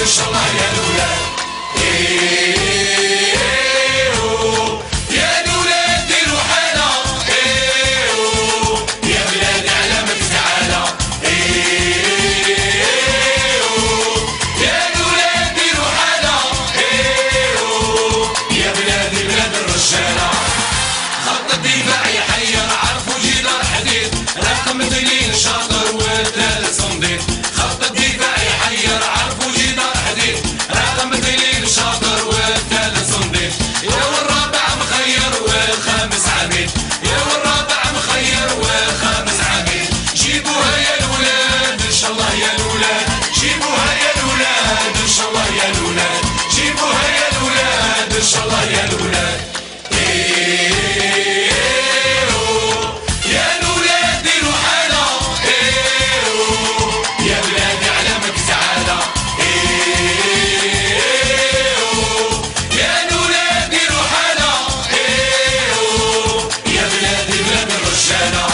ان شاء الله يا الولاد. يا الولاد ديروا حالة، يا بلادي على ما تعالى. يا الولاد ديروا حالة، يا بلادي بلاد الرجالة. خط الدفاع يحير عرفوا جدار حديد، رقم 2 شاطر والثالث صنديد. خط الدفاع يحير عرفوا جدار حديد، رقم 2 شاطر والثالث صنديد. يا والرابع مخير والخامس عميد، يا والرابع مخير والخامس عميد. جيبوها يا الولاد ان شاء الله يا الولاد، جيبوها يا الولاد ان شاء الله يا الولاد، جيبوها يا الولاد ان شاء الله يا الولاد. يا الولاد ديروا حالة، يا بلادي على مك تعالى. يا الولاد ديروا حالة، يا بلادي بلاد الرجالة.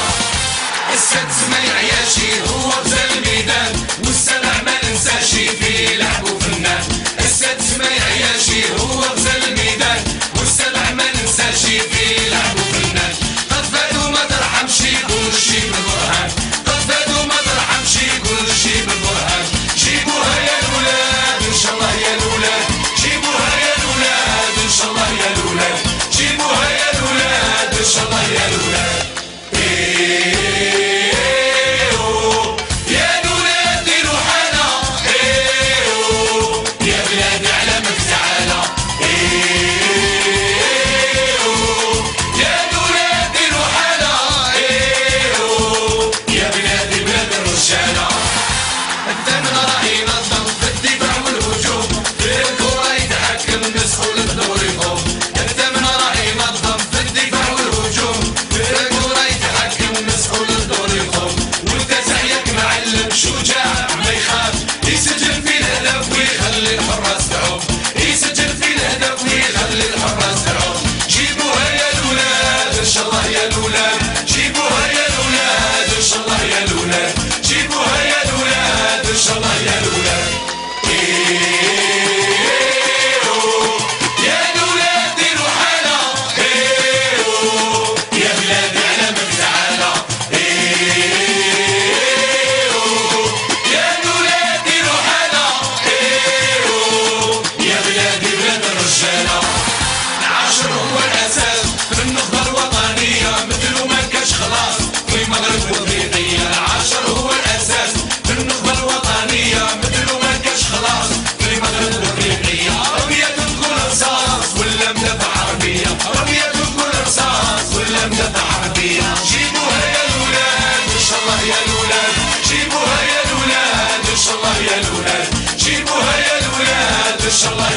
السادس ما يعياشي هو غزال الميدان، والسبع ما ننساشي فيه لعب وفنان. السادس ما يعياشي هو غزال الميدان، والسبع ما ننساشي فيه لعب وفنان. قد فاتوا ما ترحمش كل شي بالبرهان، قد فاتوا ما ترحمش كل شي بالبرهان. جيبوها يا الولاد ان شاء الله يا الولاد، جيبوها يا الولاد ان شاء الله يا الولاد، جيبوها يا الولاد ان شاء الله يا الولاد. يا الولاد ديروا حالة، يا بلادي على مك تعالى. يا الولاد ديروا حالة، يا بلادي بلاد الرجالة. الثامن راه ينظم في الدفاع والهجوم، في الكرة يتحكم مسحول الدور يقوم. الثامن راه ينظم في الدفاع والهجوم، في الكرة يتحكم مسحول الدور يقوم. وانت زعيك معلم شجاع ما يخاف، يسجل في الهدف ويخلي الحراس تعوم، يسجل في الهدف ويخلي الحراس تعوم. جيبوها يا الولاد ان شاء الله يا الولاد، جيبوها يا الولاد ان شاء الله يا الولاد، جيبوها يا الولاد ان شاء الله يا الولاد. يا الولاد ديروا حالة، يا بلادي على مك تعالى. يا الولاد ديروا حالة، يا بلادي بلاد الرجالة. العاشر هو الأساس في النخبة الوطنية، مثلو ما كاش خلاص في المغرب وافريقيا. العاشر هو الأساس في النخبة الوطنية، مثلو ما كاش خلاص في المغرب وافريقيا. رمية تكون رصاص ولا مدافع عربية، رمية تكون رصاص ولا مدافع عربية. جيبوها يا الولاد ان شاء الله يا الولاد، جيبوها يا الولاد ان شاء الله يا الولاد، جيبوها يا الولاد ان شاء الله